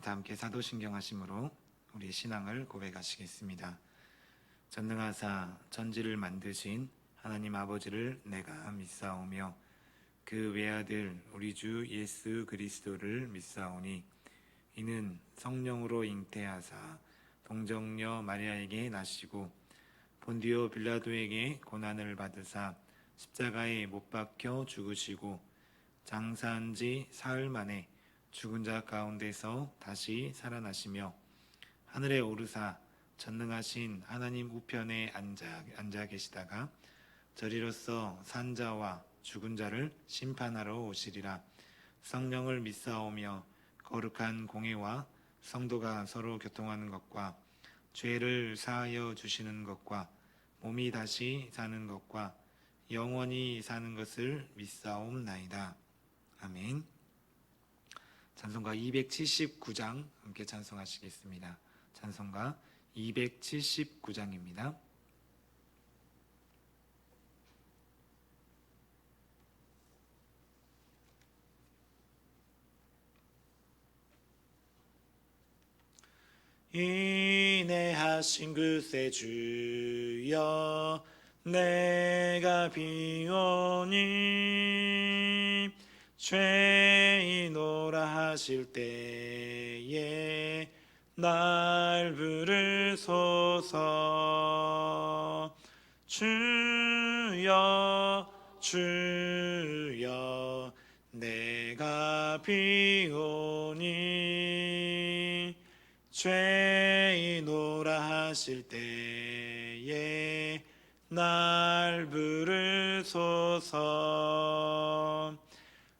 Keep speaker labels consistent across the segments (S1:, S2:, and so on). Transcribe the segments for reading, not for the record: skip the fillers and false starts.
S1: 다 함께 사도신경 하심으로 우리 신앙을 고백하시겠습니다. 전능하사 전지를 만드신 하나님 아버지를 내가 믿사오며 그 외아들 우리 주 예수 그리스도를 믿사오니 이는 성령으로 잉태하사 동정녀 마리아에게 나시고 본디오 빌라도에게 고난을 받으사 십자가에 못 박혀 죽으시고 장사한 지 사흘 만에 죽은 자 가운데서 다시 살아나시며 하늘에 오르사 전능하신 하나님 우편에 앉아 계시다가 저리로서 산 자와 죽은 자를 심판하러 오시리라. 성령을 믿사오며 거룩한 공회와 성도가 서로 교통하는 것과 죄를 사하여 주시는 것과 몸이 다시 사는 것과 영원히 사는 것을 믿사옵나이다. 아멘. 찬송가 279장 함께 찬송하시겠습니다. 찬송가 279장입니다. 인내하신 그새 주여 내가 비오니 죄인오라 하실 때에 날 부르소서. 주여 주여 내가 비오니 죄인오라 하실 때에 날 부르소서.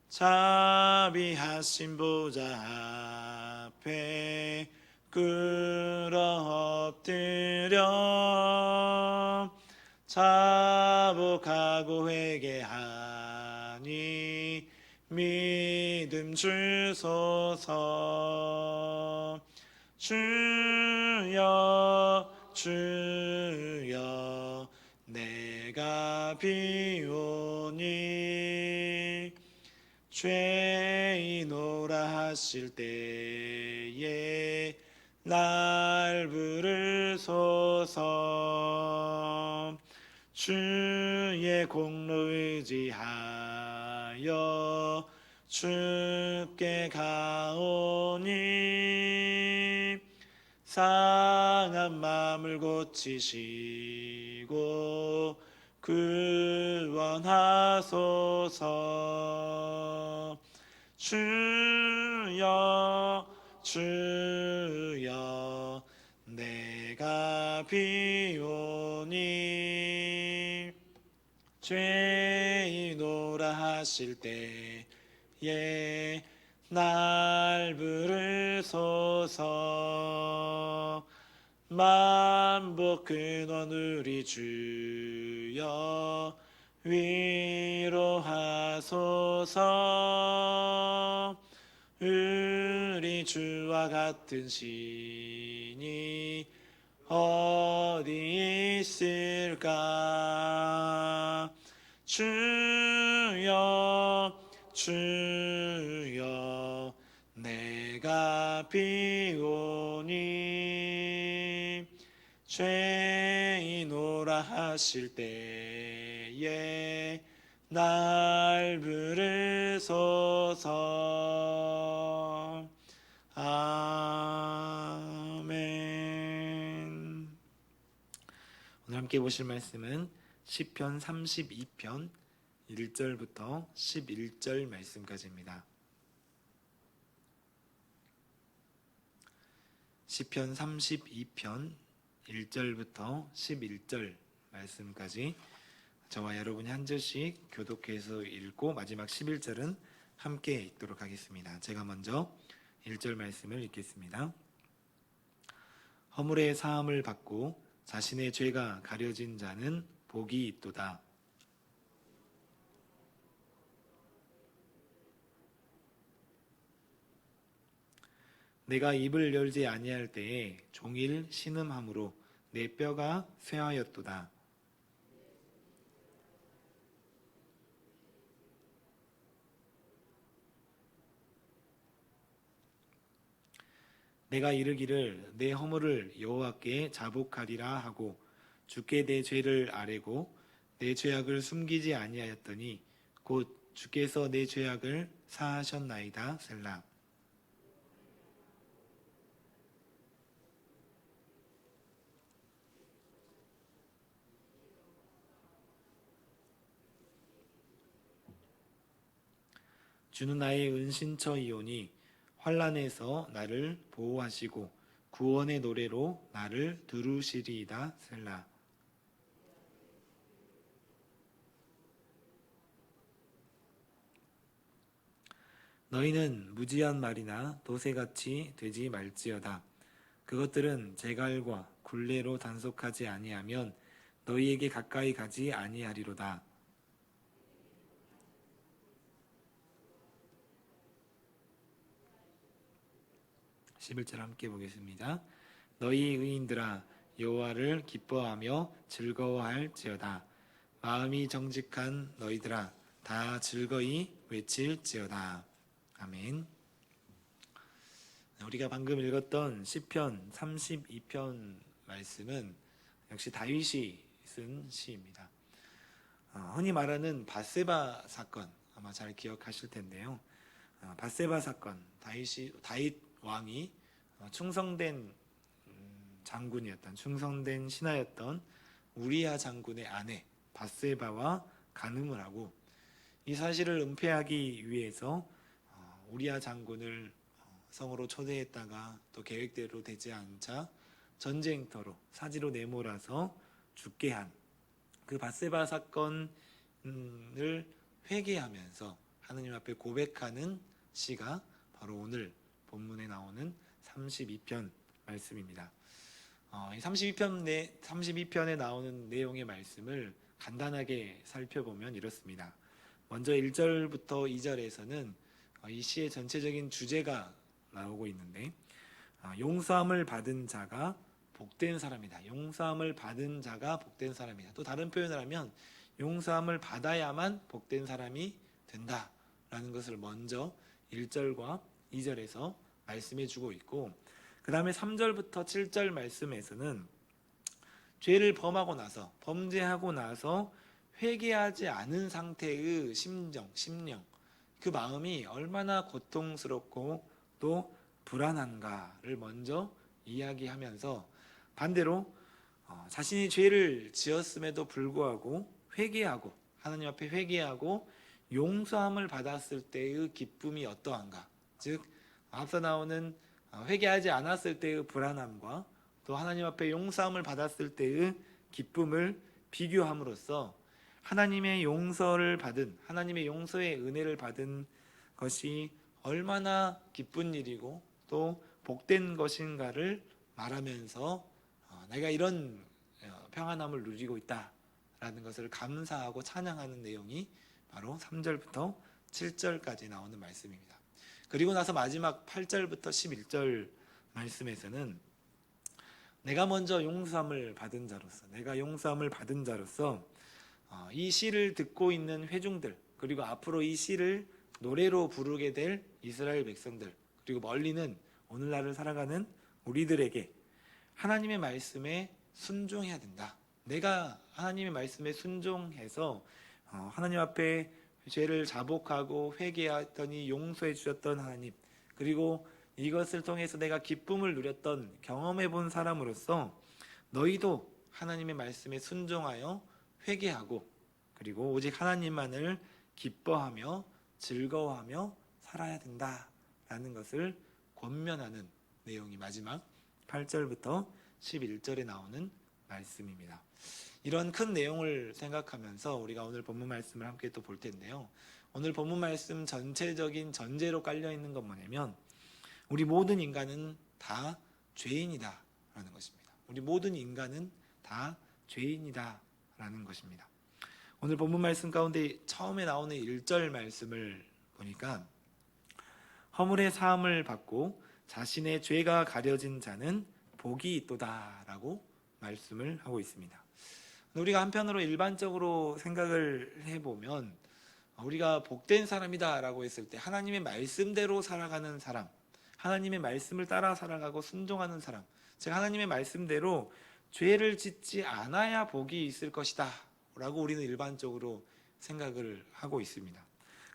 S1: 자비하신 보좌 앞에 꿇어 엎드려 자복하고 회개하니 믿음 주소서. 주여 주여 내가 비오니 죄인오라 하실 때에 날 부르소서. 주의 공로 의지하여 주께 가오니 상한 마음을 고치시고 구원하소서. 주여 주여 내가 비오니 죄인오라 하실 때에 날 부르소서. 만복 근원 우리 주여 위로하소서. 우리 주와 같은 신이 어디 있을까. 주여 주여 내가 비오니 죄인오라 하실 때에 날 부르소서. 아멘. 오늘 함께 보실 말씀은 시편 32편 1절부터 11절 말씀까지입니다. 시편 32편 1절부터 11절 말씀까지 저와 여러분이 한 절씩 교독해서 읽고 마지막 11절은 함께 읽도록 하겠습니다. 제가 먼저 1절 말씀을 읽겠습니다. 허물의 사함을 받고 자신의 죄가 가려진 자는 복이 있도다. 내가 입을 열지 아니할 때에 종일 신음함으로 내 뼈가 쇠하였도다. 내가 이르기를 내 허물을 여호와께 자복하리라 하고 주께 내 죄를 아뢰고 내 죄악을 숨기지 아니하였더니 곧 주께서 내 죄악을 사하셨나이다. 셀라. 주는 나의 은신처이오니 환난에서 나를 보호하시고 구원의 노래로 나를 두루시리이다. 셀라. 너희는 무지한 말이나 도새같이 되지 말지어다. 그것들은 제갈과 굴레로 단속하지 아니하면 너희에게 가까이 가지 아니하리로다. 11절 함께 보겠습니다. 너희 의인들아 여호와를 기뻐하며 즐거워할지어다. 마음이 정직한 너희들아 다 즐거이 외칠지어다. 아멘. 우리가 방금 읽었던 시편 32편 말씀은 역시 다윗이 쓴 시입니다. 흔히 말하는 밧세바 사건 아마 잘 기억하실 텐데요. 밧세바 사건, 다윗 왕이 충성된 충성된 신하였던 우리야 장군의 아내 밧세바와 간음을 하고 이 사실을 은폐하기 위해서 우리야 장군을 성으로 초대했다가 또 계획대로 되지 않자 전쟁터로 사지로 내몰아서 죽게 한 그 밧세바 사건을 회개하면서 하느님 앞에 고백하는 시가 바로 오늘 본문에 나오는 32편 말씀입니다. 이 32편에 나오는 내용의 말씀을 간단하게 살펴보면 이렇습니다. 먼저 1절부터 2절에서는 이 시의 전체적인 주제가 나오고 있는데 용서함을 받은 자가 복된 사람이다. 용서함을 받은 자가 복된 사람이다. 또 다른 표현을 하면 용서함을 받아야만 복된 사람이 된다라는 것을 먼저 1절과 2절에서 말씀해 주고 있고 그 다음에 3절부터 7절 말씀에서는 죄를 범죄하고 나서 회개하지 않은 상태의 심령, 그 마음이 얼마나 고통스럽고 또 불안한가를 먼저 이야기하면서 반대로 자신이 죄를 지었음에도 불구하고 하나님 앞에 회개하고 용서함을 받았을 때의 기쁨이 어떠한가, 즉 앞서 나오는 회개하지 않았을 때의 불안함과 또 하나님 앞에 용서함을 받았을 때의 기쁨을 비교함으로써 하나님의 용서를 받은, 하나님의 용서의 은혜를 받은 것이 얼마나 기쁜 일이고 또 복된 것인가를 말하면서 내가 이런 평안함을 누리고 있다라는 것을 감사하고 찬양하는 내용이 바로 3절부터 7절까지 나오는 말씀입니다. 그리고 나서 마지막 8절부터 11절 말씀에서는 내가 먼저 용서함을 받은 자로서 이 시를 듣고 있는 회중들, 그리고 앞으로 이 시를 노래로 부르게 될 이스라엘 백성들, 그리고 멀리는 오늘날을 살아가는 우리들에게 하나님의 말씀에 순종해야 된다. 내가 하나님의 말씀에 순종해서 하나님 앞에 죄를 자복하고 회개하더니 용서해 주셨던 하나님, 그리고 이것을 통해서 내가 기쁨을 누렸던, 경험해 본 사람으로서 너희도 하나님의 말씀에 순종하여 회개하고 그리고 오직 하나님만을 기뻐하며 즐거워하며 살아야 된다라는 것을 권면하는 내용이 마지막 8절부터 11절에 나오는 말씀입니다. 이런 큰 내용을 생각하면서 우리가 오늘 본문 말씀을 함께 또 볼 텐데요. 오늘 본문 말씀 전체적인 전제로 깔려 있는 건 뭐냐면 우리 모든 인간은 다 죄인이다라는 것입니다. 우리 모든 인간은 다 죄인이다라는 것입니다. 오늘 본문 말씀 가운데 처음에 나오는 1절 말씀을 보니까 허물의 사함을 받고 자신의 죄가 가려진 자는 복이 있도다라고 말씀을 하고 있습니다. 우리가 한편으로 일반적으로 생각을 해보면 우리가 복된 사람이다라고 했을 때 하나님의 말씀대로 살아가는 사람, 하나님의 말씀을 따라 살아가고 순종하는 사람, 즉 하나님의 말씀대로 죄를 짓지 않아야 복이 있을 것이다 라고 우리는 일반적으로 생각을 하고 있습니다.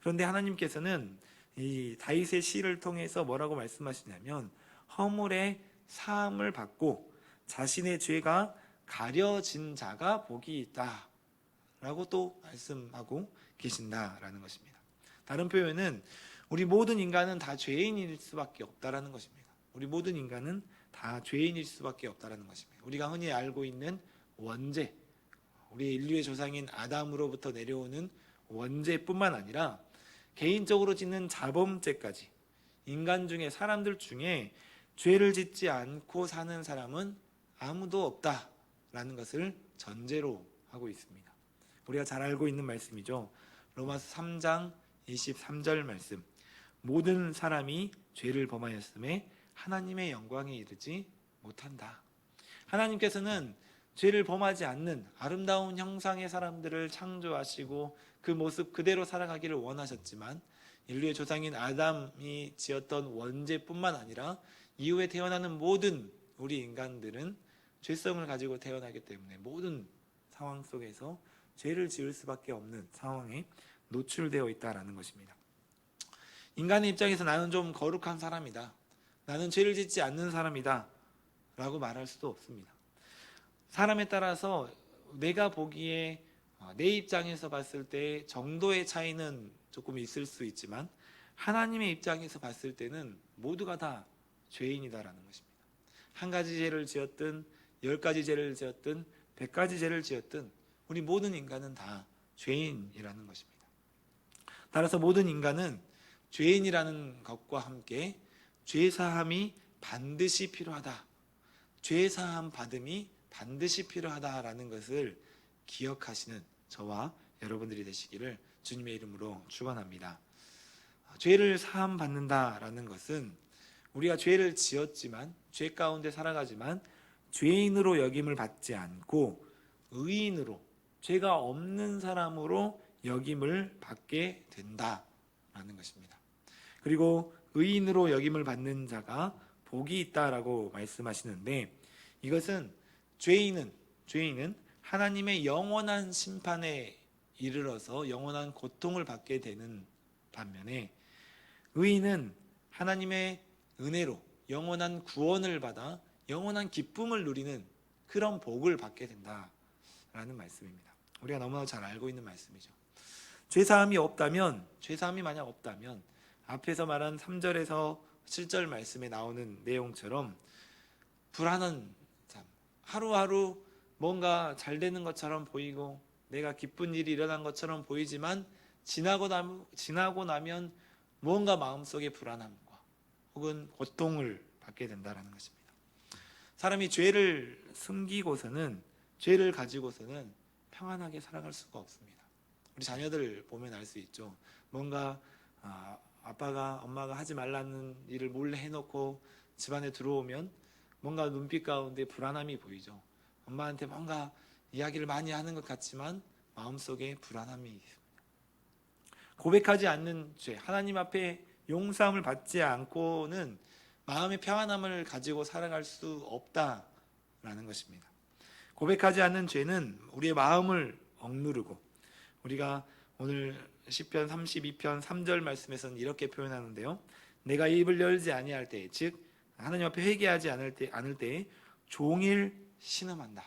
S1: 그런데 하나님께서는 이 다윗의 시를 통해서 뭐라고 말씀하시냐면 허물의 사함을 받고 자신의 죄가 가려진 자가 복이 있다 라고 또 말씀하고 계신다라는 것입니다. 다른 표현은 우리 모든 인간은 다 죄인일 수밖에 없다라는 것입니다. 우리 모든 인간은 다 죄인일 수밖에 없다라는 것입니다. 우리가 흔히 알고 있는 원죄, 우리 인류의 조상인 아담으로부터 내려오는 원죄뿐만 아니라 개인적으로 짓는 자범죄까지 인간 중에, 사람들 중에 죄를 짓지 않고 사는 사람은 아무도 없다라는 것을 전제로 하고 있습니다. 우리가 잘 알고 있는 말씀이죠. 로마서 3장 23절 말씀. 모든 사람이 죄를 범하였음에 하나님의 영광에 이르지 못한다. 하나님께서는 죄를 범하지 않는 아름다운 형상의 사람들을 창조하시고 그 모습 그대로 살아가기를 원하셨지만 인류의 조상인 아담이 지었던 원죄뿐만 아니라 이후에 태어나는 모든 우리 인간들은 죄성을 가지고 태어나기 때문에 모든 상황 속에서 죄를 지을 수밖에 없는 상황에 노출되어 있다는 것입니다. 인간의 입장에서 나는 좀 거룩한 사람이다, 나는 죄를 짓지 않는 사람이다 라고 말할 수도 없습니다. 사람에 따라서 내가 보기에 내 입장에서 봤을 때 정도의 차이는 조금 있을 수 있지만 하나님의 입장에서 봤을 때는 모두가 다 죄인이다라는 것입니다. 한 가지 죄를 지었든 10가지 죄를 지었든 100가지 죄를 지었든 우리 모든 인간은 다 죄인이라는 것입니다. 따라서 모든 인간은 죄인이라는 것과 함께 죄사함이 반드시 필요하다, 죄사함 받음이 반드시 필요하다라는 것을 기억하시는 저와 여러분들이 되시기를 주님의 이름으로 축원합니다. 죄를 사함 받는다라는 것은 우리가 죄를 지었지만, 죄 가운데 살아가지만 죄인으로 여김을 받지 않고 의인으로, 죄가 없는 사람으로 여김을 받게 된다라는 것입니다. 그리고 의인으로 여김을 받는 자가 복이 있다라고 말씀하시는데, 이것은 죄인은 하나님의 영원한 심판에 이르러서 영원한 고통을 받게 되는 반면에 의인은 하나님의 은혜로 영원한 구원을 받아 영원한 기쁨을 누리는 그런 복을 받게 된다라는 말씀입니다. 우리가 너무나 잘 알고 있는 말씀이죠. 죄사함이 만약 없다면 앞에서 말한 3절에서 7절 말씀에 나오는 내용처럼 불안한 삶, 하루하루 뭔가 잘 되는 것처럼 보이고 내가 기쁜 일이 일어난 것처럼 보이지만 지나고 나면 뭔가 마음속에 불안함과 혹은 고통을 받게 된다는 것입니다. 사람이 죄를 숨기고서는, 죄를 가지고서는 평안하게 살아갈 수가 없습니다. 우리 자녀들 보면 알 수 있죠. 뭔가 아빠가, 엄마가 하지 말라는 일을 몰래 해놓고 집안에 들어오면 뭔가 눈빛 가운데 불안함이 보이죠. 엄마한테 뭔가 이야기를 많이 하는 것 같지만 마음속에 불안함이 있습니다. 고백하지 않는 죄, 하나님 앞에 용서함을 받지 않고는 마음의 평안함을 가지고 살아갈 수 없다라는 것입니다. 고백하지 않는 죄는 우리의 마음을 억누르고, 우리가 오늘 시편 32편 3절 말씀에서는 이렇게 표현하는데요. 내가 입을 열지 아니할 때, 즉 하나님 앞에 회개하지 않을 때 종일 신음한다.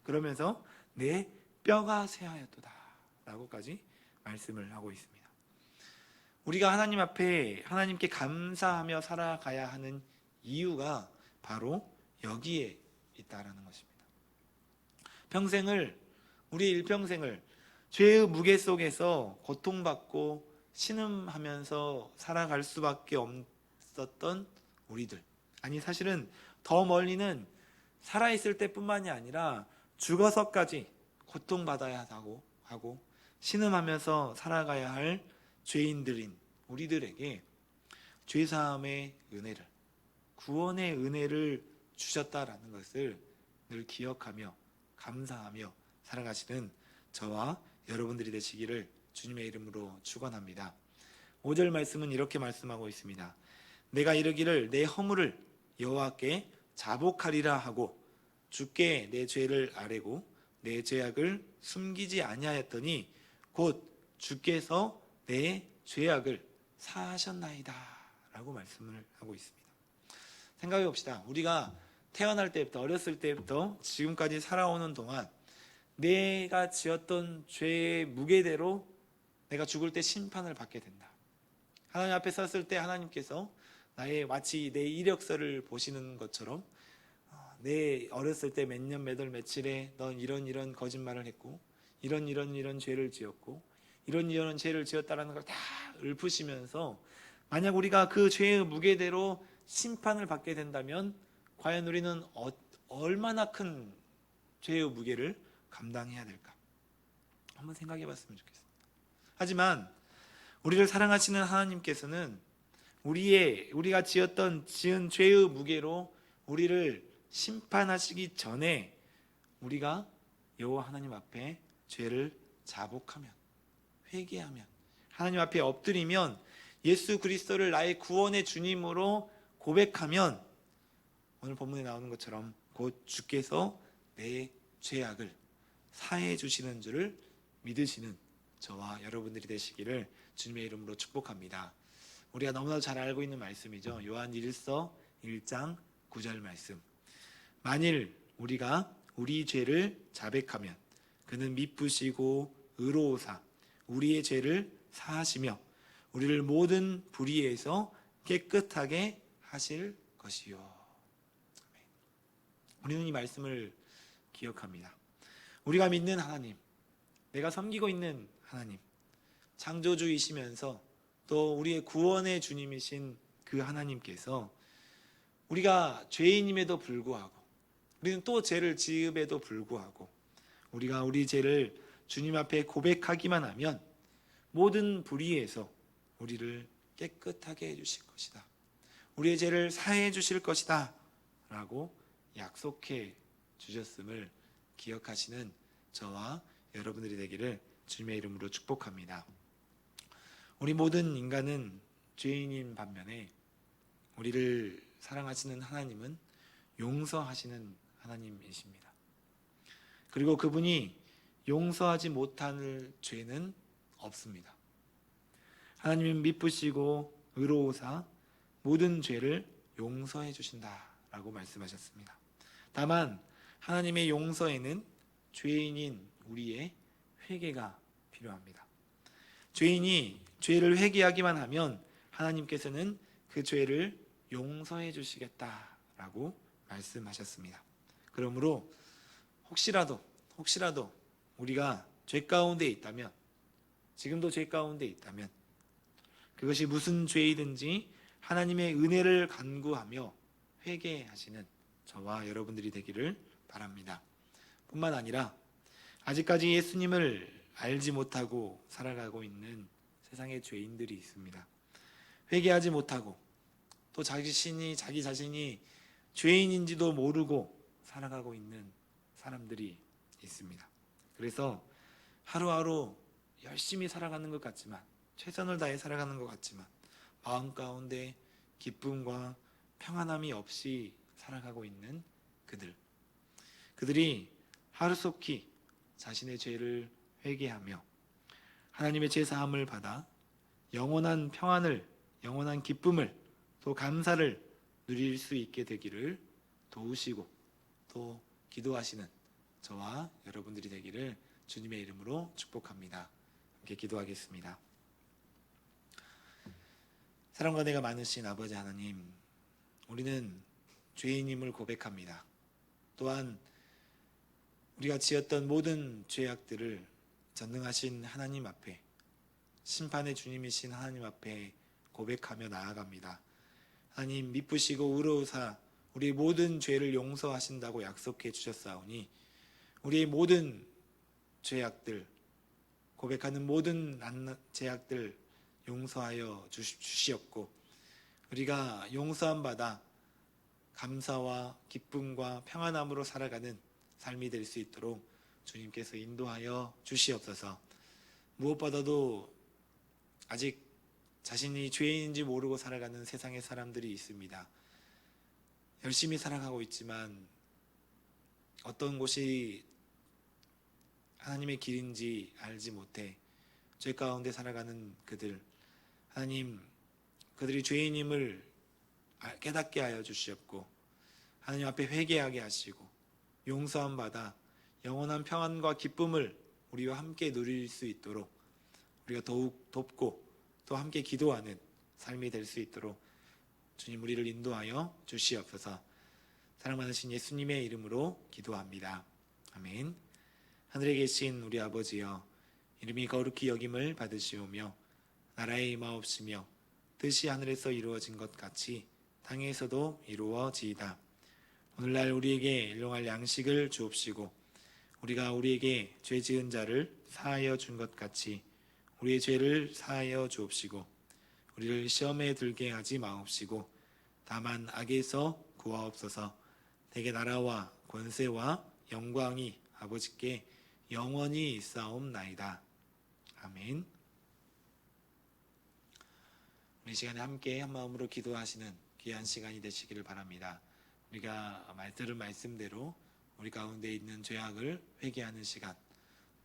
S1: 그러면서 내 뼈가 쇠하였도다 라고까지 말씀을 하고 있습니다. 우리가 하나님 앞에 하나님께 감사하며 살아가야 하는 이유가 바로 여기에 있다라는 것입니다. 우리 일평생을 죄의 무게 속에서 고통받고 신음하면서 살아갈 수밖에 없었던 우리들, 아니 사실은 더 멀리는 살아있을 때뿐만이 아니라 죽어서까지 고통받아야 하고 신음하면서 살아가야 할 죄인들인 우리들에게 죄사함의 은혜를, 구원의 은혜를 주셨다라는 것을 늘 기억하며 감사하며 살아가시는 저와 여러분들이 되시기를 주님의 이름으로 축원합니다. 5절 말씀은 이렇게 말씀하고 있습니다. 내가 이르기를 내 허물을 여호와께 자복하리라 하고 주께 내 죄를 아뢰고 내 죄악을 숨기지 아니하였더니 곧 주께서 내 죄악을 사하셨나이다 라고 말씀을 하고 있습니다. 생각해 봅시다. 우리가 태어날 때부터, 어렸을 때부터 지금까지 살아오는 동안 내가 지었던 죄의 무게대로 내가 죽을 때 심판을 받게 된다. 하나님 앞에 섰을 때 하나님께서 나의 마치 내 이력서를 보시는 것처럼 내 어렸을 때 몇 년 몇 월 며칠에 넌 이런 거짓말을 했고 이런 죄를 지었고 이런 죄를 지었다라는 걸 다 읊으시면서 만약 우리가 그 죄의 무게대로 심판을 받게 된다면 과연 우리는 얼마나 큰 죄의 무게를 감당해야 될까? 한번 생각해 봤으면 좋겠습니다. 하지만 우리를 사랑하시는 하나님께서는 우리가 지은 죄의 무게로 우리를 심판하시기 전에 우리가 여호와 하나님 앞에 죄를 자복하면, 회개하면, 하나님 앞에 엎드리면, 예수 그리스도를 나의 구원의 주님으로 고백하면 오늘 본문에 나오는 것처럼 곧 주께서 내 죄악을 사해 주시는 줄을 믿으시는 저와 여러분들이 되시기를 주님의 이름으로 축복합니다. 우리가 너무나도 잘 알고 있는 말씀이죠. 요한 1서 1장 9절 말씀. 만일 우리가 우리 죄를 자백하면 그는 미쁘시고 의로우사 우리의 죄를 사하시며 우리를 모든 불의에서 깨끗하게 하실 것이요. 우리는 이 말씀을 기억합니다. 우리가 믿는 하나님, 내가 섬기고 있는 하나님, 창조주이시면서 또 우리의 구원의 주님이신 그 하나님께서 우리가 죄인임에도 불구하고 우리는 또 죄를 지음에도 불구하고 우리가 우리 죄를 주님 앞에 고백하기만 하면 모든 불의에서 우리를 깨끗하게 해주실 것이다. 우리의 죄를 사해 주실 것이다 라고 약속해 주셨음을 기억하시는 저와 여러분들이 되기를 주님의 이름으로 축복합니다. 우리 모든 인간은 죄인인 반면에 우리를 사랑하시는 하나님은 용서하시는 하나님이십니다. 그리고 그분이 용서하지 못할 죄는 없습니다. 하나님은 미쁘시고 의로우사 모든 죄를 용서해 주신다라고 말씀하셨습니다. 다만 하나님의 용서에는 죄인인 우리의 회개가 필요합니다. 죄인이 죄를 회개하기만 하면 하나님께서는 그 죄를 용서해 주시겠다라고 말씀하셨습니다. 그러므로 혹시라도 우리가 죄 가운데 있다면, 지금도 죄 가운데 있다면 그것이 무슨 죄이든지 하나님의 은혜를 간구하며 회개하시는 저와 여러분들이 되기를 바랍니다. 뿐만 아니라 아직까지 예수님을 알지 못하고 살아가고 있는 세상의 죄인들이 있습니다. 회개하지 못하고 또 자기 자신이 죄인인지도 모르고 살아가고 있는 사람들이 있습니다. 그래서 하루하루 열심히 살아가는 것 같지만, 최선을 다해 살아가는 것 같지만 마음 가운데 기쁨과 평안함이 없이 살아가고 있는 그들이 하루속히 자신의 죄를 회개하며 하나님의 죄 사함을 받아 영원한 평안을, 영원한 기쁨을, 또 감사를 누릴 수 있게 되기를 도우시고 또 기도하시는 저와 여러분들이 되기를 주님의 이름으로 축복합니다. 함께 기도하겠습니다. 사랑과 은혜가 많으신 아버지 하나님, 우리는 죄인임을 고백합니다. 또한 우리가 지었던 모든 죄악들을 전능하신 하나님 앞에, 심판의 주님이신 하나님 앞에 고백하며 나아갑니다. 하나님, 미쁘시고 의로우사 우리의 모든 죄를 용서하신다고 약속해 주셨사오니 우리의 모든 죄악들, 고백하는 모든 죄악들 용서하여 주시옵고 우리가 용서함 받아 감사와 기쁨과 평안함으로 살아가는 삶이 될 수 있도록 주님께서 인도하여 주시옵소서. 무엇보다도 아직 자신이 죄인인지 모르고 살아가는 세상의 사람들이 있습니다. 열심히 살아가고 있지만 어떤 곳이 하나님의 길인지 알지 못해 죄 가운데 살아가는 그들, 하나님, 그들이 죄인임을 깨닫게 하여 주시옵고 하나님 앞에 회개하게 하시고 용서함 받아 영원한 평안과 기쁨을 우리와 함께 누릴 수 있도록 우리가 더욱 돕고 또 함께 기도하는 삶이 될 수 있도록 주님 우리를 인도하여 주시옵소서. 사랑 많으신 예수님의 이름으로 기도합니다. 아멘. 하늘에 계신 우리 아버지여, 이름이 거룩히 여김을 받으시오며 나라의 임하옵시며 뜻이 하늘에서 이루어진 것 같이 땅에서도 이루어지이다. 오늘날 우리에게 일용할 양식을 주옵시고 우리가 우리에게 죄 지은 자를 사하여 준 것 같이 우리의 죄를 사하여 주옵시고 우리를 시험에 들게 하지 마옵시고 다만 악에서 구하옵소서. 대개 나라와 권세와 영광이 아버지께 영원히 있사옵나이다. 아멘. 우리 시간에 함께 한 마음으로 기도하시는 귀한 시간이 되시기를 바랍니다. 우리가 들은 말씀대로 우리 가운데 있는 죄악을 회개하는 시간,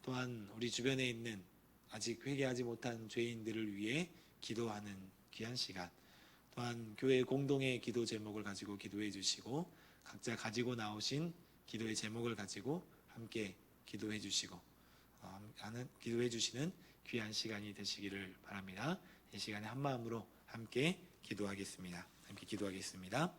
S1: 또한 우리 주변에 있는 아직 회개하지 못한 죄인들을 위해 기도하는 귀한 시간, 또한 교회 공동의 기도 제목을 가지고 기도해 주시고 각자 가지고 나오신 기도의 제목을 가지고 함께 기도해 주시고 기도해 주시는 귀한 시간이 되시기를 바랍니다. 이 시간에 한 마음으로 함께 기도하겠습니다. 함께 기도하겠습니다.